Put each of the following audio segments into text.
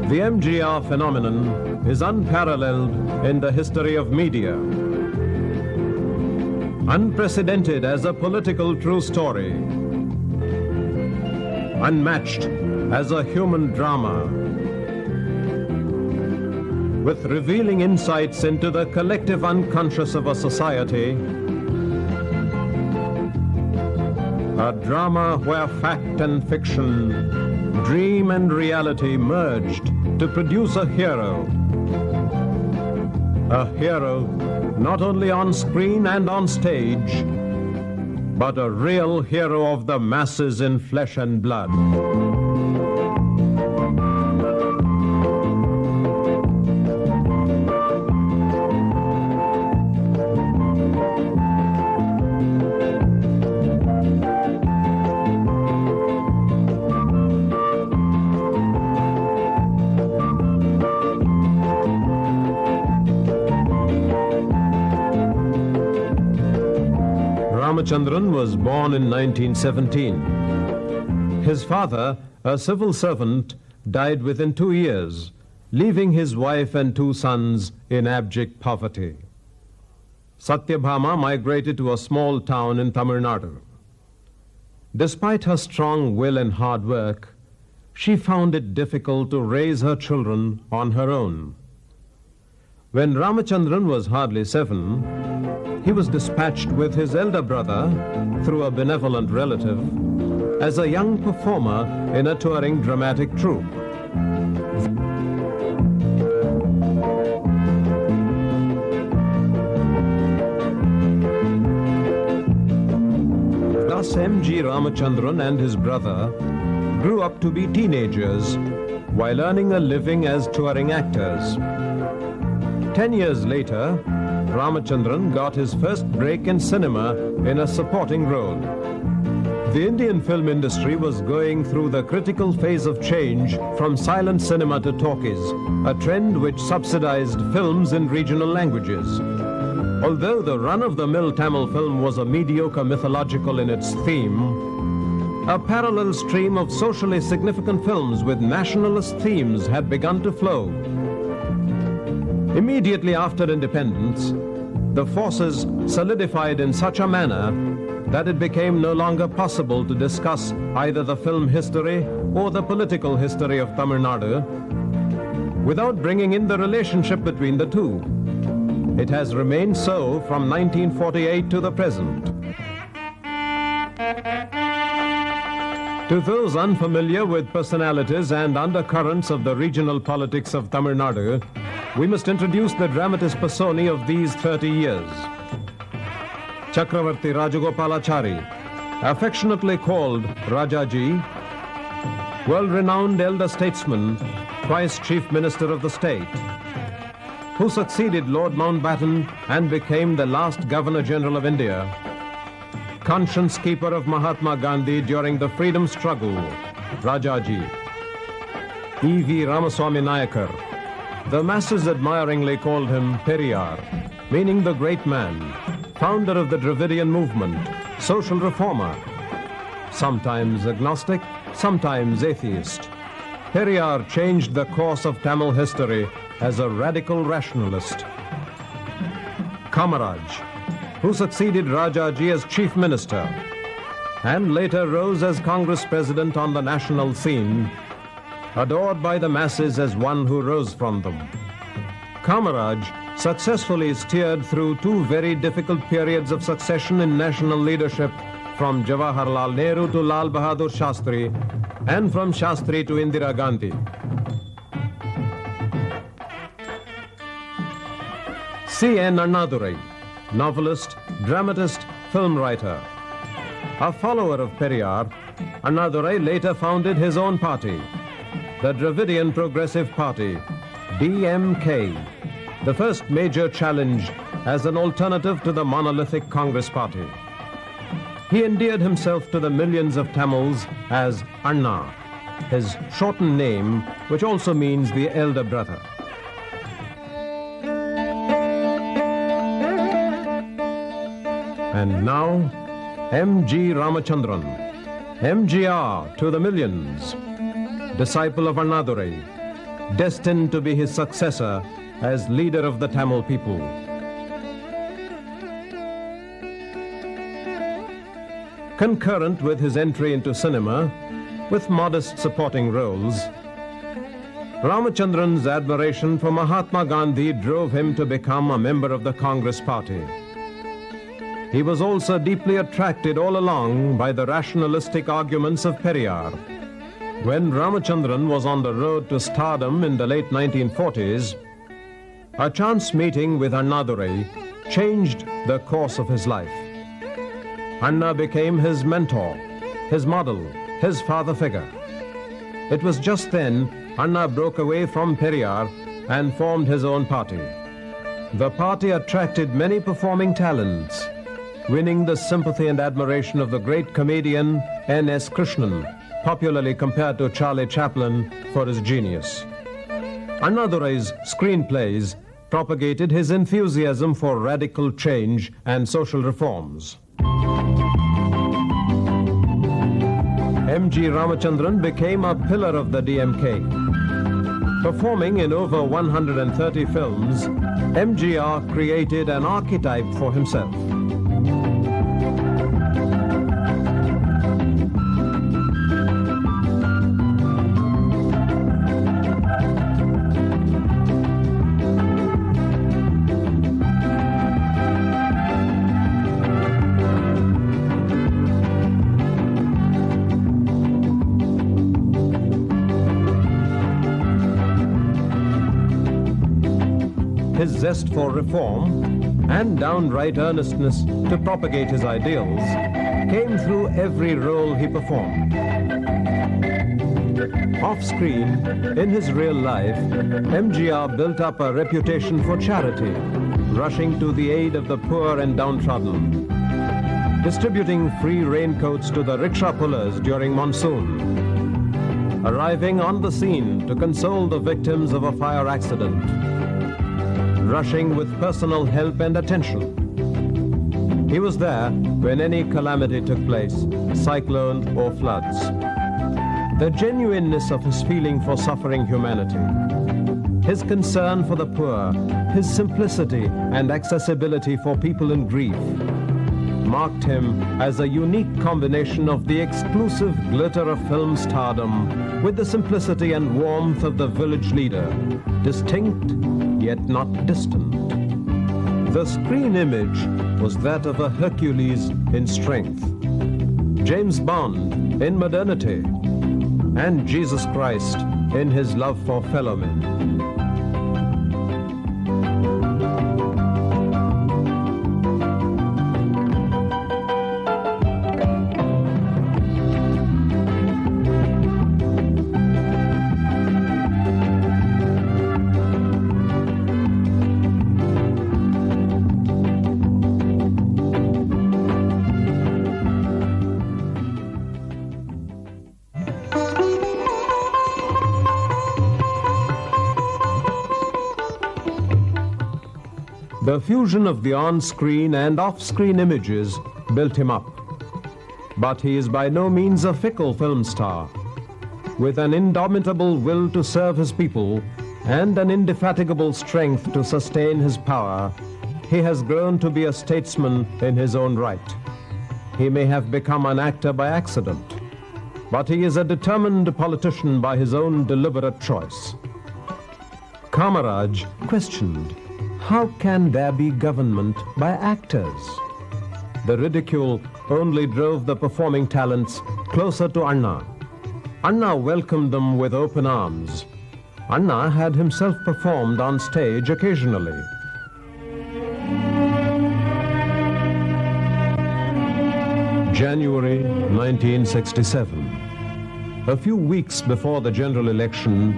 The MGR phenomenon is unparalleled in the history of media. Unprecedented as a political true story. Unmatched as a human drama. With revealing insights into the collective unconscious of a society. A drama where fact and fiction, dream and reality merged to produce a hero. A hero not only on screen and on stage, but a real hero of the masses in flesh and blood. Ramachandran was born in 1917. His father, a civil servant, died within 2 years, leaving his wife and 2 sons in abject poverty. Satyabhama migrated to a small town in Tamil Nadu. Despite her strong will and hard work, she found it difficult to raise her children on her own. When Ramachandran was hardly 7, he was dispatched with his elder brother, through a benevolent relative, as a young performer in a touring dramatic troupe. Thus M.G. Ramachandran and his brother grew up to be teenagers while earning a living as touring actors. 10 years later, Ramachandran got his first break in cinema in a supporting role. The Indian film industry was going through the critical phase of change from silent cinema to talkies, a trend which subsidized films in regional languages. Although the run-of-the-mill Tamil film was a mediocre mythological in its theme, a parallel stream of socially significant films with nationalist themes had begun to flow. Immediately after independence, the forces solidified in such a manner that it became no longer possible to discuss either the film history or the political history of Tamil Nadu without bringing in the relationship between the two. It has remained so from 1948 to the present. To those unfamiliar with personalities and undercurrents of the regional politics of Tamil Nadu, we must introduce the dramatis personae of these 30 years. Chakravarti Rajagopalachari, affectionately called Rajaji, world-renowned elder statesman, twice Chief Minister of the state, who succeeded Lord Mountbatten and became the last Governor-General of India, conscience keeper of Mahatma Gandhi during the freedom struggle, Rajaji. E.V. Ramaswamy Nayakar, the masses admiringly called him Periyar, meaning the great man, founder of the Dravidian movement, social reformer, sometimes agnostic, sometimes atheist. Periyar changed the course of Tamil history as a radical rationalist. Kamaraj, who succeeded Rajaji as chief minister, and later rose as Congress president on the national scene, adored by the masses as one who rose from them. Kamaraj successfully steered through 2 very difficult periods of succession in national leadership, from Jawaharlal Nehru to Lal Bahadur Shastri, and from Shastri to Indira Gandhi. C.N. Annadurai, novelist, dramatist, film writer. A follower of Periyar, Annadurai later founded his own party, the Dravidian Progressive Party, DMK, the first major challenge as an alternative to the monolithic Congress Party. He endeared himself to the millions of Tamils as Anna, his shortened name, which also means the elder brother. And now, M.G. Ramachandran, MGR to the millions, disciple of Annadurai, destined to be his successor as leader of the Tamil people. Concurrent with his entry into cinema, with modest supporting roles, Ramachandran's admiration for Mahatma Gandhi drove him to become a member of the Congress Party. He was also deeply attracted all along by the rationalistic arguments of Periyar. When Ramachandran was on the road to stardom in the late 1940s, a chance meeting with Annadurai changed the course of his life. Anna became his mentor, his model, his father figure. It was just then Anna broke away from Periyar and formed his own party. The party attracted many performing talents, winning the sympathy and admiration of the great comedian N.S. Krishnan, popularly compared to Charlie Chaplin for his genius. Annadurai's screenplays propagated his enthusiasm for radical change and social reforms. M.G. Ramachandran became a pillar of the DMK. Performing in over 130 films, MGR created an archetype for himself. His zest for reform and downright earnestness to propagate his ideals came through every role he performed. Off-screen, in his real life, MGR built up a reputation for charity, rushing to the aid of the poor and downtrodden, distributing free raincoats to the rickshaw pullers during monsoon, arriving on the scene to console the victims of a fire accident, rushing with personal help and attention. He was there when any calamity took place, cyclone or floods. The genuineness of his feeling for suffering humanity, his concern for the poor, his simplicity and accessibility for people in grief, marked him as a unique combination of the exclusive glitter of film stardom with the simplicity and warmth of the village leader, distinct yet not distant. The screen image was that of a Hercules in strength, James Bond in modernity, and Jesus Christ in his love for fellow men. The fusion of the on-screen and off-screen images built him up. But he is by no means a fickle film star. With an indomitable will to serve his people and an indefatigable strength to sustain his power, he has grown to be a statesman in his own right. He may have become an actor by accident, but he is a determined politician by his own deliberate choice. Kamaraj questioned, how can there be government by actors? The ridicule only drove the performing talents closer to Anna. Anna welcomed them with open arms. Anna had himself performed on stage occasionally. January 1967. A few weeks before the general election,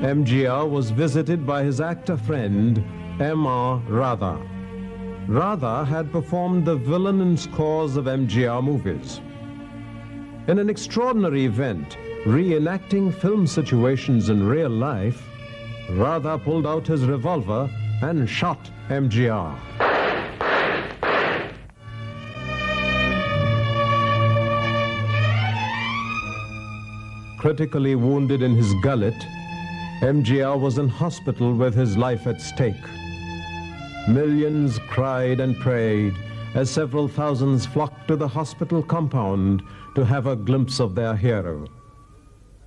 MGR was visited by his actor friend, M.R. Radha. Radha had performed the villain in scores of MGR movies. In an extraordinary event, reenacting film situations in real life, Radha pulled out his revolver and shot MGR. Critically wounded in his gullet, MGR was in hospital with his life at stake. Millions cried and prayed as several thousands flocked to the hospital compound to have a glimpse of their hero.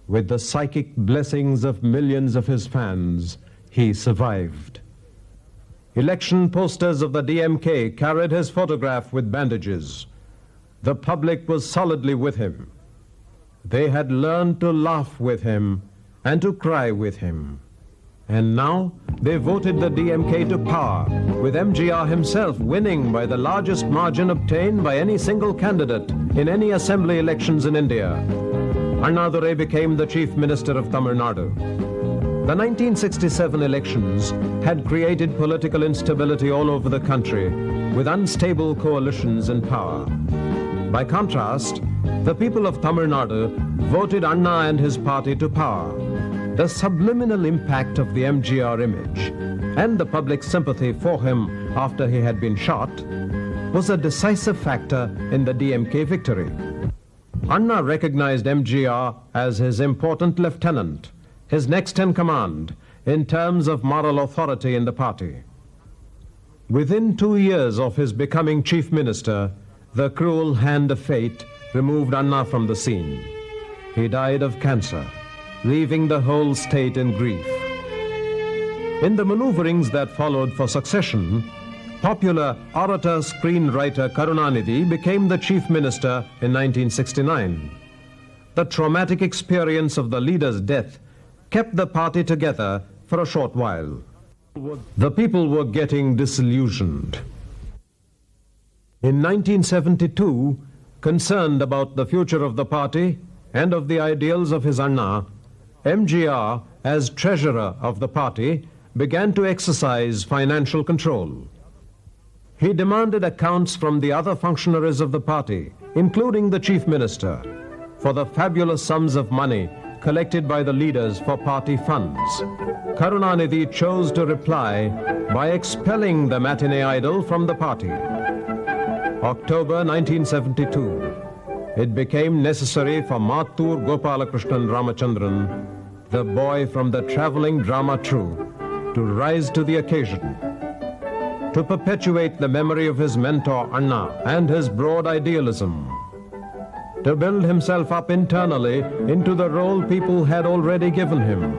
With the psychic blessings of millions of his fans, he survived. Election posters of the DMK carried his photograph with bandages. The public was solidly with him. They had learned to laugh with him and to cry with him. And now they voted the DMK to power, with MGR himself winning by the largest margin obtained by any single candidate in any assembly elections in India. Annadurai became the Chief Minister of Tamil Nadu. The 1967 elections had created political instability all over the country, with unstable coalitions in power. By contrast, the people of Tamil Nadu voted Anna and his party to power. The subliminal impact of the MGR image and the public sympathy for him after he had been shot was a decisive factor in the DMK victory. Anna recognized MGR as his important lieutenant, his next in command in terms of moral authority in the party. Within 2 years of his becoming chief minister, the cruel hand of fate removed Anna from the scene. He died of cancer, leaving the whole state in grief. In the maneuverings that followed for succession, popular orator-screenwriter Karunanidhi became the chief minister in 1969. The traumatic experience of the leader's death kept the party together for a short while. The people were getting disillusioned. In 1972, concerned about the future of the party and of the ideals of his Anna, MGR, as treasurer of the party, began to exercise financial control. He demanded accounts from the other functionaries of the party, including the chief minister, for the fabulous sums of money collected by the leaders for party funds. Karunanidhi chose to reply by expelling the matinee idol from the party. October 1972. It became necessary for Mattur Gopalakrishnan Ramachandran, the boy from the traveling drama troupe, to rise to the occasion. To perpetuate the memory of his mentor Anna and his broad idealism. To build himself up internally into the role people had already given him,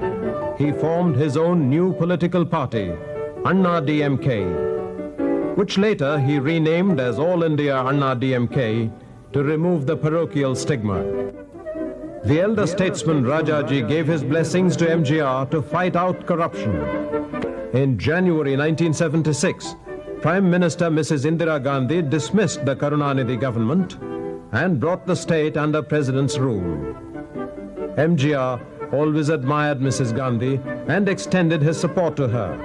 he formed his own new political party, Anna DMK, which later he renamed as All India Anna DMK to remove the parochial stigma. The elder statesman Rajaji gave his blessings to MGR to fight out corruption. In January 1976, Prime Minister Mrs. Indira Gandhi dismissed the Karunanidhi government and brought the state under President's rule. MGR always admired Mrs. Gandhi and extended his support to her,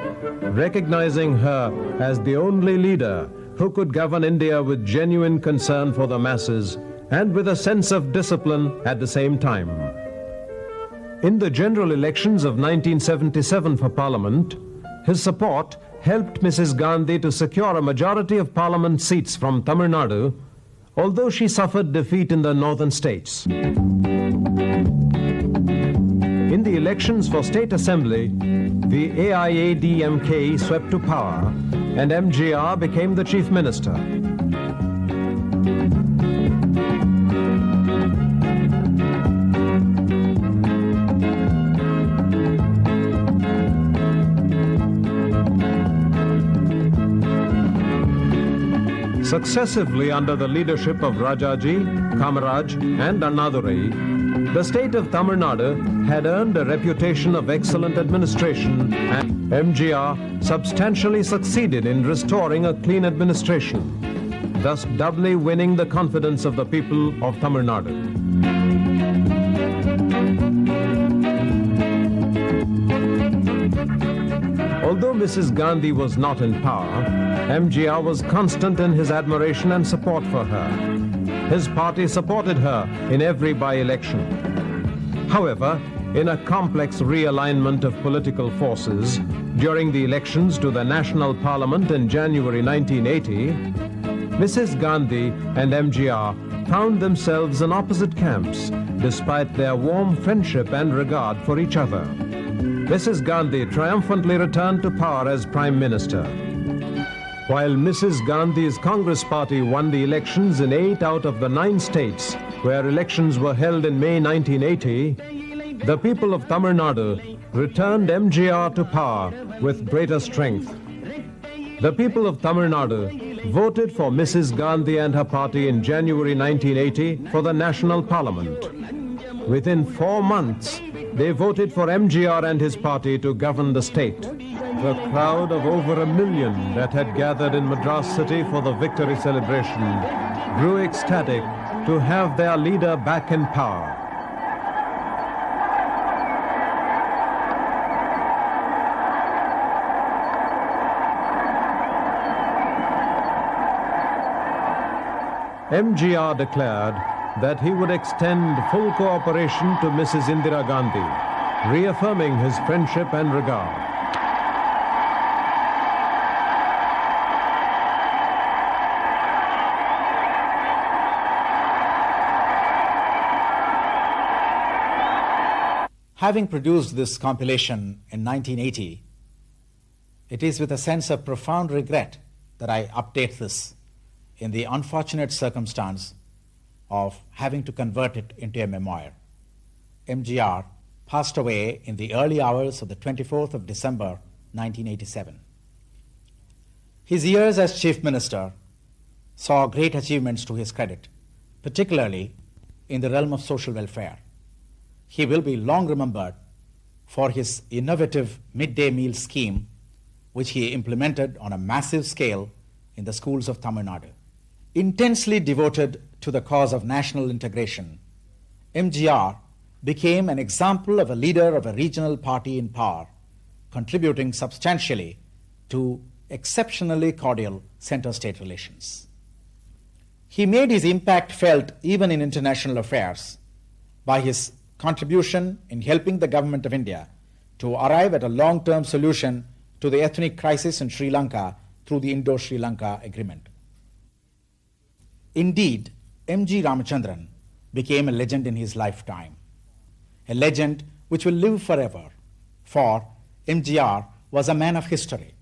recognizing her as the only leader who could govern India with genuine concern for the masses and with a sense of discipline at the same time. In the general elections of 1977 for Parliament, his support helped Mrs. Gandhi to secure a majority of Parliament seats from Tamil Nadu, although she suffered defeat in the northern states. In the elections for State Assembly, the AIADMK swept to power and MGR became the chief minister. Successively under the leadership of Rajaji, Kamaraj and Annadurai, the state of Tamil Nadu had earned a reputation of excellent administration, and MGR substantially succeeded in restoring a clean administration, thus doubly winning the confidence of the people of Tamil Nadu. Although Mrs. Gandhi was not in power, MGR was constant in his admiration and support for her. His party supported her in every by-election. However, in a complex realignment of political forces during the elections to the National Parliament in January 1980, Mrs. Gandhi and MGR found themselves in opposite camps, despite their warm friendship and regard for each other. Mrs. Gandhi triumphantly returned to power as Prime Minister. While Mrs. Gandhi's Congress party won the elections in 8 out of the 9 states where elections were held in May 1980, the people of Tamil Nadu returned MGR to power with greater strength. The people of Tamil Nadu voted for Mrs. Gandhi and her party in January 1980 for the National Parliament. Within 4 months, they voted for MGR and his party to govern the state. The crowd of over 1 million that had gathered in Madras city for the victory celebration grew ecstatic to have their leader back in power. MGR declared that he would extend full cooperation to Mrs. Indira Gandhi, reaffirming his friendship and regard. Having produced this compilation in 1980, it is with a sense of profound regret that I update this in the unfortunate circumstance of having to convert it into a memoir. MGR passed away in the early hours of the 24th of December, 1987. His years as Chief Minister saw great achievements to his credit, particularly in the realm of social welfare. He will be long remembered for his innovative midday meal scheme, which he implemented on a massive scale in the schools of Tamil Nadu. Intensely devoted to the cause of national integration, MGR became an example of a leader of a regional party in power, contributing substantially to exceptionally cordial center-state relations. He made his impact felt even in international affairs by his contribution in helping the government of India to arrive at a long-term solution to the ethnic crisis in Sri Lanka through the Indo-Sri Lanka Agreement. Indeed, M.G. Ramachandran became a legend in his lifetime, a legend which will live forever, for MGR was a man of history,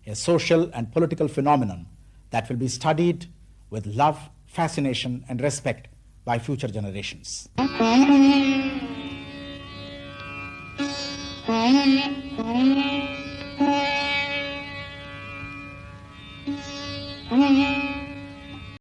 a social and political phenomenon that will be studied with love, fascination, and respect by future generations. Thank you.